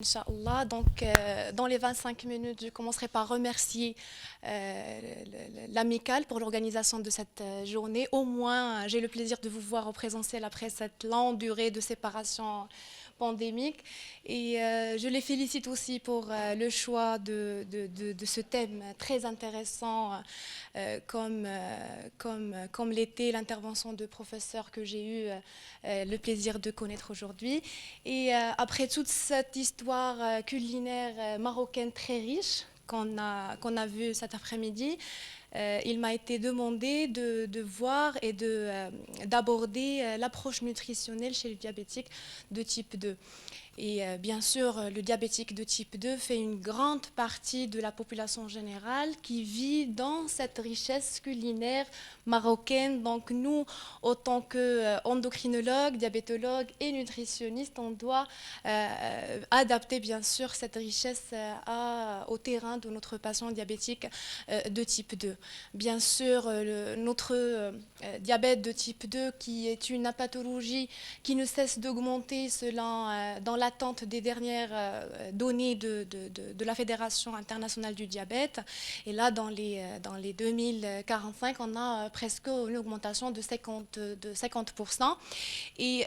Inch'Allah. Donc, dans les 25 minutes, je commencerai par remercier l'Amicale pour l'organisation de cette journée. Au moins, j'ai le plaisir de vous voir en présentiel après cette longue durée de séparation pandémique. Et je les félicite aussi pour le choix de ce thème très intéressant, comme l'était l'intervention de professeurs que j'ai eu le plaisir de connaître aujourd'hui. Et après toute cette histoire culinaire marocaine très riche qu'on a vue cet après-midi, il m'a été demandé de voir et d'aborder l'approche nutritionnelle chez le diabétique de type 2. Et bien sûr, le diabétique de type 2 fait une grande partie de la population générale qui vit dans cette richesse culinaire marocaine. Donc nous, autant qu'endocrinologues, diabétologues et nutritionnistes, on doit adapter bien sûr cette richesse au terrain de notre patient diabétique de type 2. Bien sûr, notre diabète de type 2, qui est une pathologie qui ne cesse d'augmenter dans l'attente des dernières données de la Fédération internationale du diabète. Et là, dans les 2045, on a presque une augmentation de 50%. Et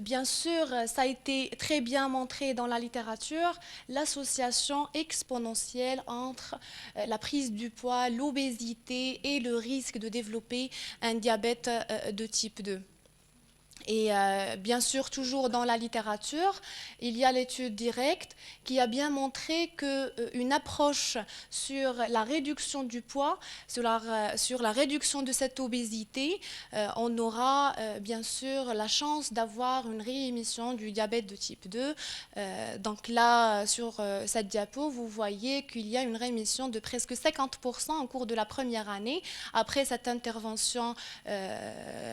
bien sûr, ça a été très bien montré dans la littérature, l'association exponentielle entre la prise du poids, l'obésité et le risque de développer un diabète de type 2. Et bien sûr, toujours dans la littérature, il y a l'étude directe qui a bien montré qu'une approche sur la réduction du poids, sur la réduction de cette obésité, on aura bien sûr la chance d'avoir une réémission du diabète de type 2. Donc là, sur cette diapo, vous voyez qu'il y a une réémission de presque 50% au cours de la première année, après cette intervention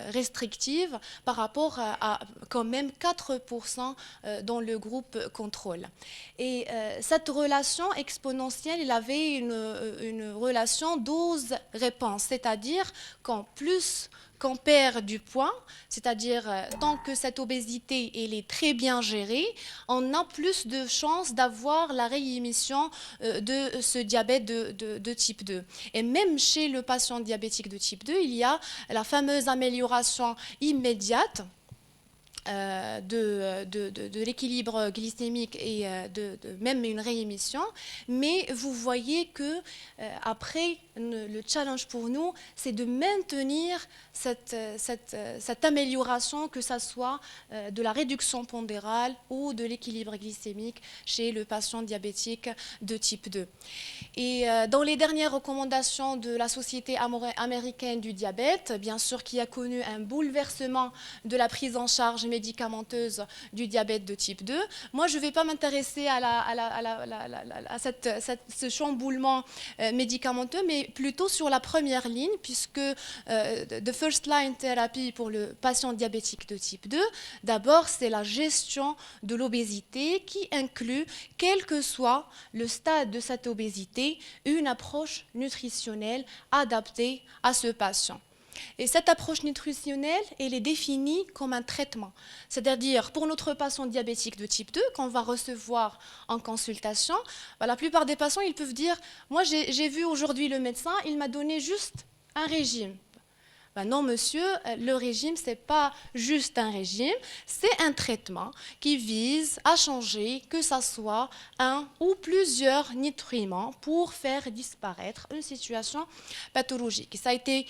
restrictive, par rapport à quand même 4% dans le groupe contrôle. Et cette relation exponentielle, il avait une relation dose-réponse, c'est-à-dire qu'en plus qu'on perd du poids, c'est-à-dire tant que cette obésité elle est très bien gérée, on a plus de chances d'avoir la réémission de ce diabète de type 2. Et même chez le patient diabétique de type 2, il y a la fameuse amélioration immédiate de l'équilibre glycémique et même une réémission, mais vous voyez que après, le challenge pour nous, c'est de maintenir cette amélioration, que ce soit de la réduction pondérale ou de l'équilibre glycémique chez le patient diabétique de type 2. Et dans les dernières recommandations de la Société américaine du diabète, bien sûr qui a connu un bouleversement de la prise en charge médicamenteuse du diabète de type 2, moi je ne vais pas m'intéresser à ce chamboulement médicamenteux, mais plutôt sur la première ligne, puisque the first line therapy pour le patient diabétique de type 2, d'abord c'est la gestion de l'obésité qui inclut, quel que soit le stade de cette obésité, une approche nutritionnelle adaptée à ce patient. Et cette approche nutritionnelle, elle est définie comme un traitement. C'est-à-dire, pour notre patient diabétique de type 2, qu'on va recevoir en consultation, la plupart des patients, ils peuvent dire « Moi, j'ai vu aujourd'hui le médecin, il m'a donné juste un régime. » Non, monsieur, le régime, ce n'est pas juste un régime, c'est un traitement qui vise à changer, que ce soit un ou plusieurs nutriments pour faire disparaître une situation pathologique. Ça a été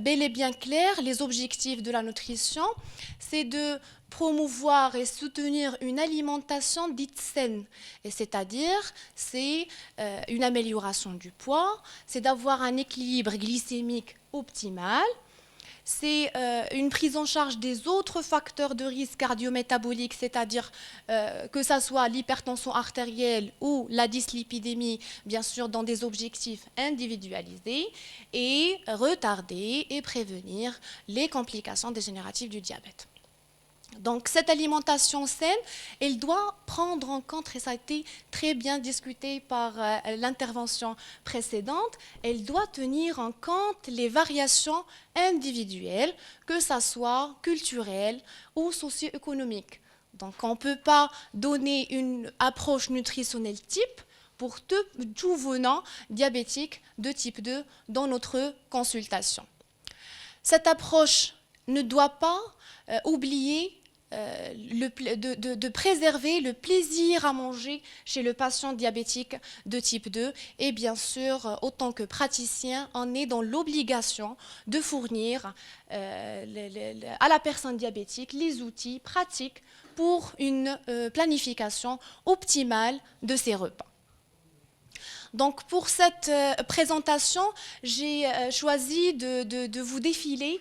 bel et bien clair, les objectifs de la nutrition, c'est de promouvoir et soutenir une alimentation dite saine. Et c'est-à-dire, c'est une amélioration du poids, c'est d'avoir un équilibre glycémique optimal, c'est une prise en charge des autres facteurs de risque cardiométabolique, c'est-à-dire que ce soit l'hypertension artérielle ou la dyslipidémie, bien sûr dans des objectifs individualisés, et retarder et prévenir les complications dégénératives du diabète. Donc cette alimentation saine, elle doit prendre en compte, et ça a été très bien discuté par l'intervention précédente, elle doit tenir en compte les variations individuelles, que ce soit culturelles ou socio-économiques. Donc, on ne peut pas donner une approche nutritionnelle type pour tout venant diabétique de type 2 dans notre consultation. Cette approche ne doit pas oublier de préserver le plaisir à manger chez le patient diabétique de type 2 et bien sûr, autant que praticien, on est dans l'obligation de fournir à la personne diabétique les outils pratiques pour une planification optimale de ses repas. Donc pour cette présentation, j'ai choisi de vous défiler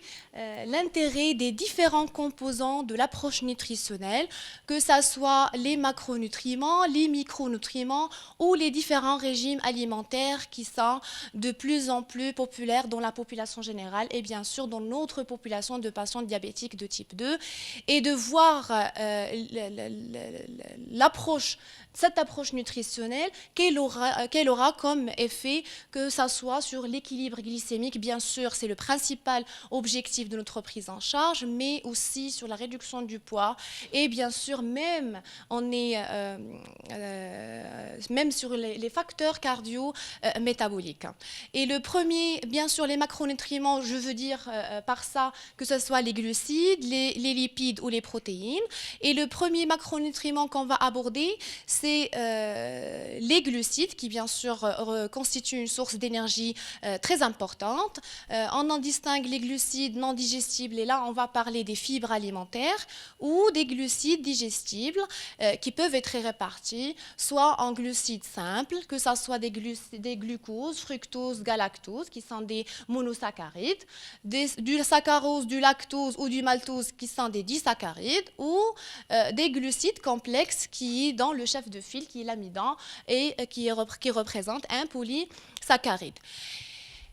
l'intérêt des différents composants de l'approche nutritionnelle, que ce soit les macronutriments, les micronutriments ou les différents régimes alimentaires qui sont de plus en plus populaires dans la population générale et bien sûr dans notre population de patients diabétiques de type 2 et de voir cette approche nutritionnelle qu'elle aura comme effet, que ça soit sur l'équilibre glycémique, bien sûr, c'est le principal objectif de notre prise en charge, mais aussi sur la réduction du poids et bien sûr même même sur les facteurs cardio-métaboliques. Et le premier, bien sûr, les macronutriments, je veux dire par ça que ce soit les glucides, les lipides ou les protéines. Et le premier macronutriment qu'on va aborder, c'est les glucides qui bien sûr constituent une source d'énergie très importante. On en distingue les glucides non digestibles et là on va parler des fibres alimentaires ou des glucides digestibles qui peuvent être répartis soit en glucides simples, que ce soit des glucoses, fructose, galactose qui sont des monosaccharides, du saccharose, du lactose ou du maltose qui sont des disaccharides ou des glucides complexes qui dans le chef de file qui est l'amidon et qui représente un polysaccharide.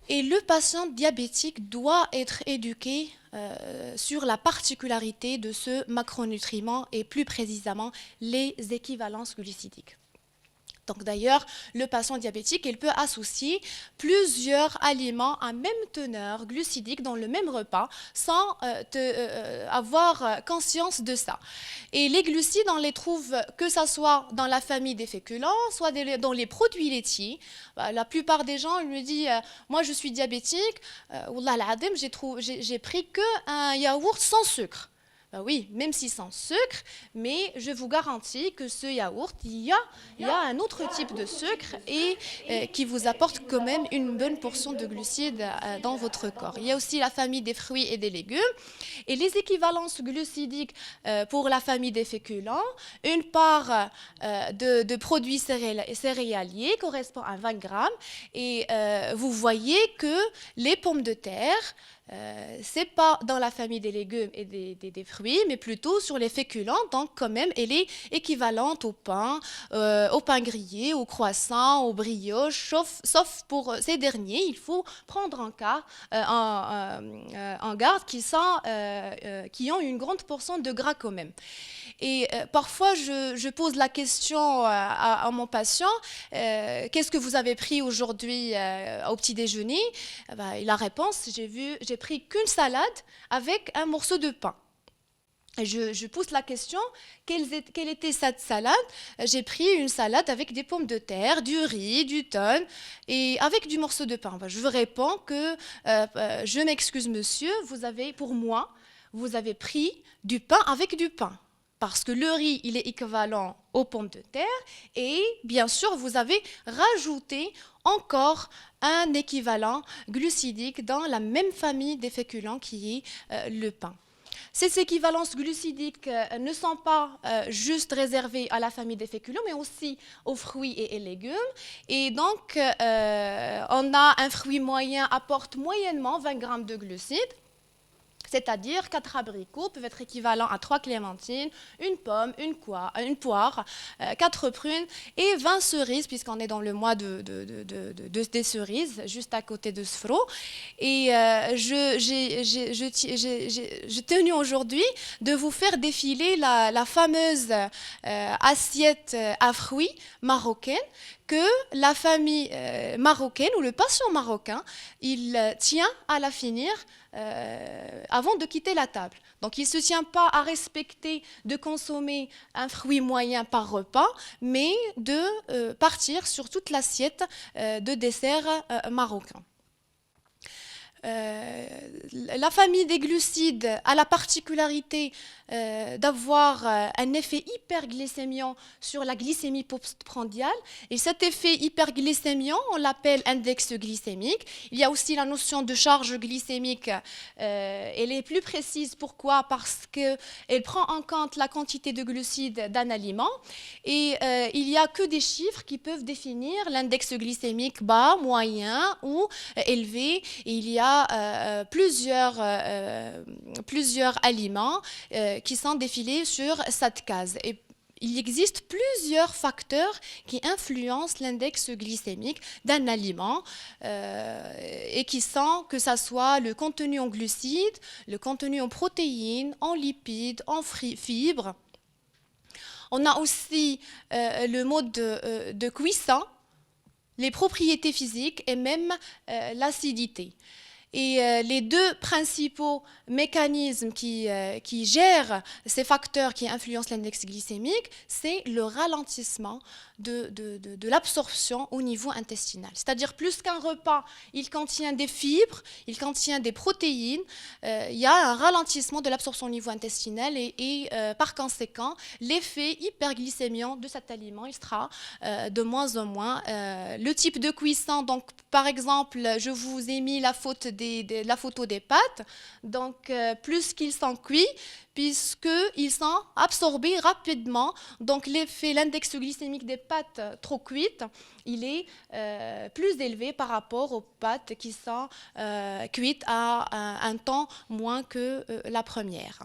Et le patient diabétique doit être éduqué sur la particularité de ce macronutriment et plus précisément les équivalences glucidiques. Donc d'ailleurs, le patient diabétique, il peut associer plusieurs aliments à même teneur glucidique dans le même repas sans avoir conscience de ça. Et les glucides, on les trouve que ce soit dans la famille des féculents, soit dans les produits laitiers. La plupart des gens me disent moi je suis diabétique, wallah al-adim, j'ai pris qu'un yaourt sans sucre. Ben oui, même si sans sucre, mais je vous garantis que ce yaourt, il y a un autre type de sucre et qui vous apporte quand même une bonne portion de glucides dans votre corps. Il y a aussi la famille des fruits et des légumes. Et les équivalences glucidiques pour la famille des féculents, une part de produits céréaliers correspond à 20 grammes. Et vous voyez que les pommes de terre, c'est pas dans la famille des légumes et des fruits, mais plutôt sur les féculents. Donc, quand même, elle est équivalente au pain grillé, au croissant, aux brioches, sauf pour ces derniers, il faut prendre en garde qui ont une grande portion de gras quand même. Et parfois, je pose la question à mon patient, qu'est-ce que vous avez pris aujourd'hui au petit déjeuner? Et la réponse, j'ai pris qu'une salade avec un morceau de pain. Je pose la question, quelle était cette salade? J'ai pris une salade avec des pommes de terre, du riz, du thon et avec du morceau de pain. Je vous réponds que je m'excuse monsieur, pour moi, vous avez pris du pain avec du pain. Parce que le riz, il est équivalent aux pommes de terre et bien sûr, vous avez rajouté encore un équivalent glucidique dans la même famille des féculents qui est le pain. Ces équivalences glucidiques ne sont pas juste réservées à la famille des féculents, mais aussi aux fruits et légumes. Et donc, on a un fruit moyen apporte moyennement 20 grammes de glucides. C'est-à-dire 4 abricots peuvent être équivalents à 3 clémentines, une pomme, une poire, 4 prunes et 20 cerises, puisqu'on est dans le mois des cerises, juste à côté de Sfro. Et j'ai tenu aujourd'hui de vous faire défiler la fameuse assiette à fruits marocaine que la famille marocaine ou le patient marocain, il tient à la finir avant de quitter la table. Donc il ne se tient pas à respecter de consommer un fruit moyen par repas, mais de partir sur toute l'assiette de dessert marocain. La famille des glucides a la particularité d'avoir un effet hyperglycémiant sur la glycémie postprandiale. Et cet effet hyperglycémiant, on l'appelle index glycémique. Il y a aussi la notion de charge glycémique. Elle est plus précise. Pourquoi? Parce qu'elle prend en compte la quantité de glucides d'un aliment. Et il n'y a que des chiffres qui peuvent définir l'index glycémique bas, moyen ou élevé. Et il y a plusieurs aliments qui sont défilés sur cette case. Et il existe plusieurs facteurs qui influencent l'index glycémique d'un aliment et qui sont, que ce soit le contenu en glucides, le contenu en protéines, en lipides, en fibres. On a aussi le mode de cuisson, les propriétés physiques et même l'acidité. Et les deux principaux mécanismes qui gèrent ces facteurs qui influencent l'index glycémique, c'est le ralentissement de l'absorption au niveau intestinal. C'est-à-dire plus qu'un repas, il contient des fibres, il contient des protéines, il y a un ralentissement de l'absorption au niveau intestinal et par conséquent, l'effet hyperglycémiant de cet aliment, il sera de moins en moins. Le type de cuisson, donc par exemple, je vous ai mis la photo des pâtes, donc plus qu'ils sont cuits, puisqu'ils sont absorbés rapidement. Donc l'index glycémique des pâtes trop cuites, il est plus élevé par rapport aux pâtes qui sont cuites à un temps moins que la première.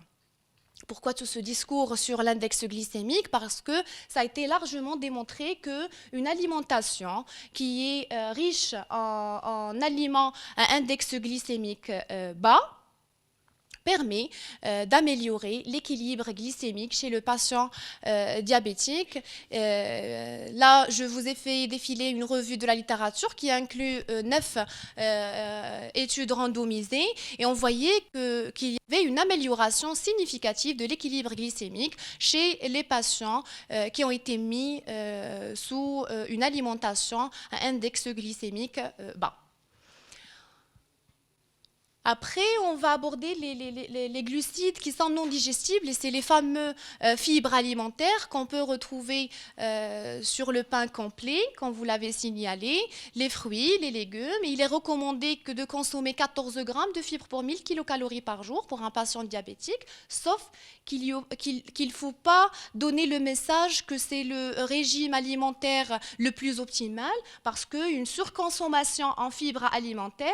Pourquoi tout ce discours sur l'index glycémique? Parce que ça a été largement démontré qu'une alimentation qui est riche en aliments à index glycémique bas permet d'améliorer l'équilibre glycémique chez le patient diabétique. Là, je vous ai fait défiler une revue de la littérature qui inclut 9 études randomisées et on voyait qu'il y avait une amélioration significative de l'équilibre glycémique chez les patients qui ont été mis sous une alimentation à index glycémique bas. Après, on va aborder les glucides qui sont non digestibles et c'est les fameux fibres alimentaires qu'on peut retrouver sur le pain complet, comme vous l'avez signalé, les fruits, les légumes. Et il est recommandé que de consommer 14 grammes de fibres pour 1000 kilocalories par jour pour un patient diabétique, sauf qu'il ne faut pas donner le message que c'est le régime alimentaire le plus optimal parce qu'une surconsommation en fibres alimentaires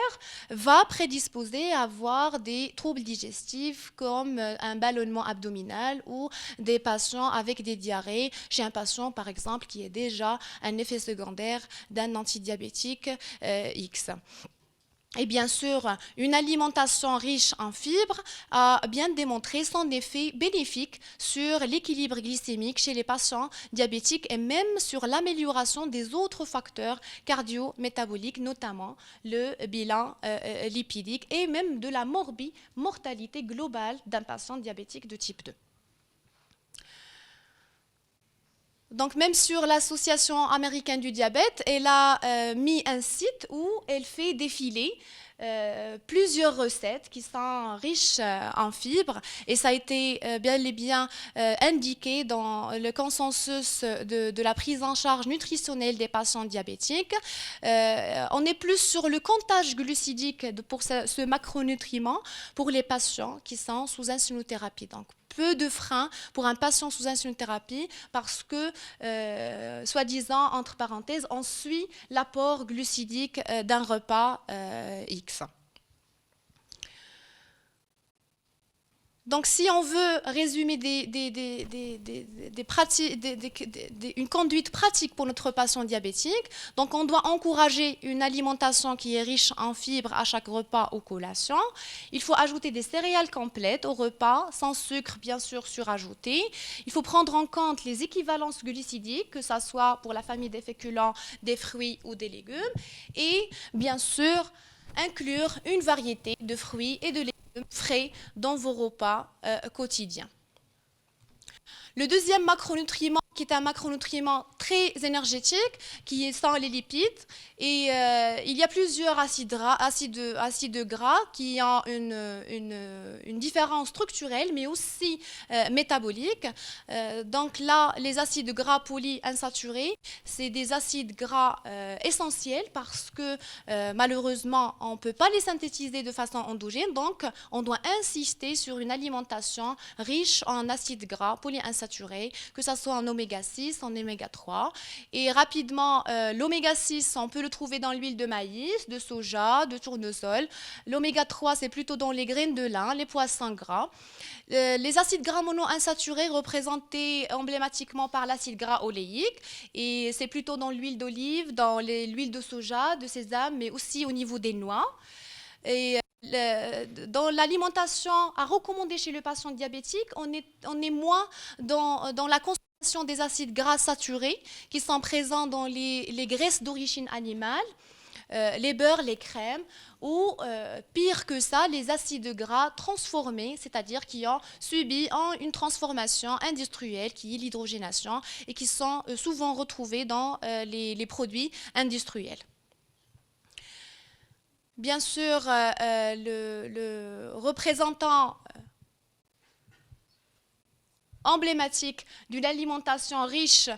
va prédisposer à avoir des troubles digestifs comme un ballonnement abdominal ou des patients avec des diarrhées chez un patient par exemple qui est déjà un effet secondaire d'un antidiabétique X. Et bien sûr, une alimentation riche en fibres a bien démontré son effet bénéfique sur l'équilibre glycémique chez les patients diabétiques et même sur l'amélioration des autres facteurs cardio-métaboliques, notamment le bilan lipidique et même de la mortalité globale d'un patient diabétique de type 2. Donc même sur l'Association américaine du diabète, elle a mis un site où elle fait défiler plusieurs recettes qui sont riches en fibres et ça a été bien et bien indiqué dans le consensus de la prise en charge nutritionnelle des patients diabétiques. On est plus sur le comptage glucidique pour ce macronutriment pour les patients qui sont sous insulinothérapie. Donc, peu de freins pour un patient sous insulinothérapie parce que, soi-disant, entre parenthèses, on suit l'apport glucidique d'un repas X. Donc, si on veut résumer une conduite pratique pour notre patient diabétique, donc on doit encourager une alimentation qui est riche en fibres à chaque repas ou collation. Il faut ajouter des céréales complètes au repas, sans sucre bien sûr surajouté. Il faut prendre en compte les équivalences glucidiques, que ce soit pour la famille des féculents, des fruits ou des légumes. Et bien sûr, inclure une variété de fruits et de légumes frais dans vos repas quotidiens. Le deuxième macronutriment, qui est un macronutriment très énergétique, qui sont les lipides. Et il y a plusieurs acides gras qui ont une différence structurelle, mais aussi métabolique. Donc là, les acides gras polyinsaturés, c'est des acides gras essentiels parce que malheureusement, on ne peut pas les synthétiser de façon endogène. Donc, on doit insister sur une alimentation riche en acides gras polyinsaturés, que ce soit en oméga 6, en oméga 3. Et rapidement, l'oméga 6, on peut le trouver dans l'huile de maïs, de soja, de tournesol. L'oméga 3, c'est plutôt dans les graines de lin, les poissons gras. Les acides gras monoinsaturés représentés emblématiquement par l'acide gras oléique, et c'est plutôt dans l'huile d'olive, dans l'huile de soja, de sésame, mais aussi au niveau des noix. Et dans l'alimentation à recommander chez le patient diabétique, on est moins dans la consommation des acides gras saturés qui sont présents dans les graisses d'origine animale, les beurres, les crèmes, ou pire que ça, les acides gras transformés, c'est-à-dire qui ont subi une transformation industrielle, qui est l'hydrogénation, et qui sont souvent retrouvés dans les produits industriels. Bien sûr, le représentant emblématique d'une alimentation riche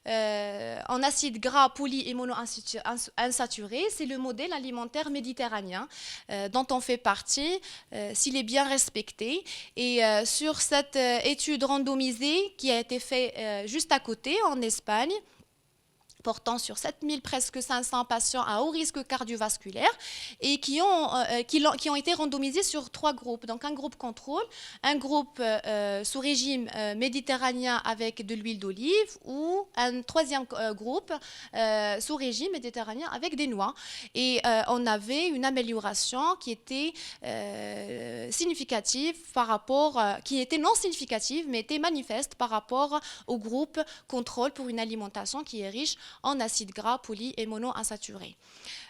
en acides gras poly et monoinsaturés, c'est le modèle alimentaire méditerranéen dont on fait partie, s'il est bien respecté. Et sur cette étude randomisée qui a été faite juste à côté, en Espagne, portant sur 7000 presque 500 patients à haut risque cardiovasculaire et qui ont été randomisés sur 3 groupes. Donc un groupe contrôle, un groupe sous régime méditerranéen avec de l'huile d'olive ou un troisième groupe sous régime méditerranéen avec des noix. Et on avait une amélioration qui était significative par rapport, qui était non significative mais était manifeste par rapport au groupe contrôle pour une alimentation qui est riche en acides gras poly et monoinsaturés.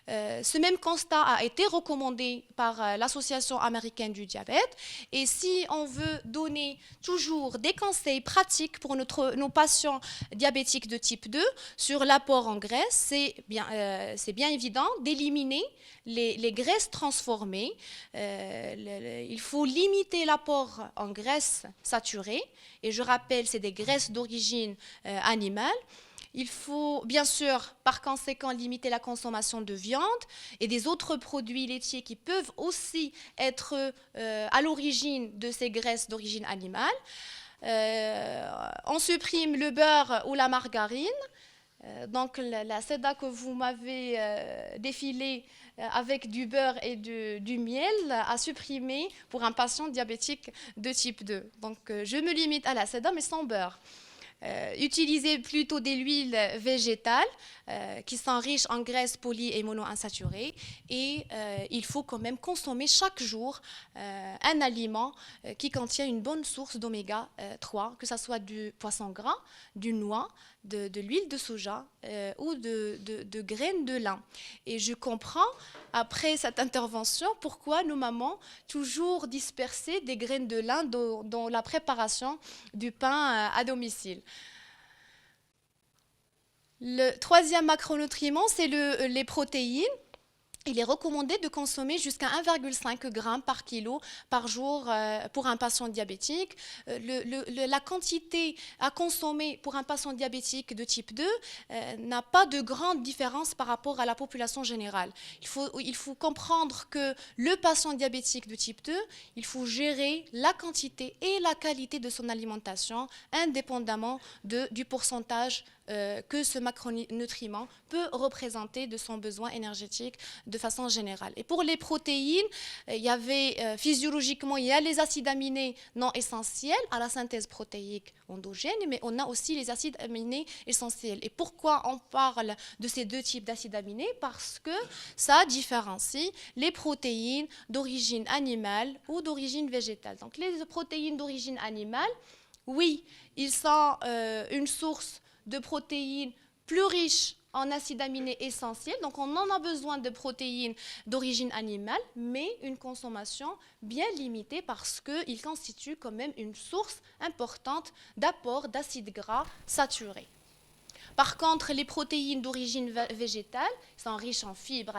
Ce même constat a été recommandé par l'Association américaine du diabète. Et si on veut donner toujours des conseils pratiques pour nos patients diabétiques de type 2 sur l'apport en graisse, c'est bien évident d'éliminer les graisses transformées. Il faut limiter l'apport en graisse saturée. Et je rappelle, c'est des graisses d'origine animale. Il faut bien sûr, par conséquent, limiter la consommation de viande et des autres produits laitiers qui peuvent aussi être à l'origine de ces graisses d'origine animale. On supprime le beurre ou la margarine. Donc la seda que vous m'avez défilée avec du beurre et du miel à supprimer pour un patient diabétique de type 2. Donc je me limite à la seda mais sans beurre. Utiliser plutôt des huiles végétales qui sont riches en graisses poly et monoinsaturées, et il faut quand même consommer chaque jour un aliment qui contient une bonne source d'oméga 3, que ce soit du poisson gras, du noix, de l'huile de soja ou de graines de lin. Et je comprends, après cette intervention, pourquoi nos mamans toujours dispersaient des graines de lin dans la préparation du pain à domicile. Le troisième macronutriment, c'est les protéines. Il est recommandé de consommer jusqu'à 1,5 g par kilo par jour pour un patient diabétique. La quantité à consommer pour un patient diabétique de type 2 n'a pas de grande différence par rapport à la population générale. Il faut comprendre que le patient diabétique de type 2, il faut gérer la quantité et la qualité de son alimentation indépendamment du pourcentage que ce macronutriment peut représenter de son besoin énergétique de façon générale. Et pour les protéines, physiologiquement, il y a les acides aminés non essentiels à la synthèse protéique endogène, mais on a aussi les acides aminés essentiels. Et pourquoi on parle de ces deux types d'acides aminés? Parce que ça différencie les protéines d'origine animale ou d'origine végétale. Donc les protéines d'origine animale, oui, ils sont une source de protéines plus riches en acides aminés essentiels. Donc, on en a besoin de protéines d'origine animale, mais une consommation bien limitée parce qu'ils constituent quand même une source importante d'apport d'acides gras saturés. Par contre, les protéines d'origine végétale sont riches en fibres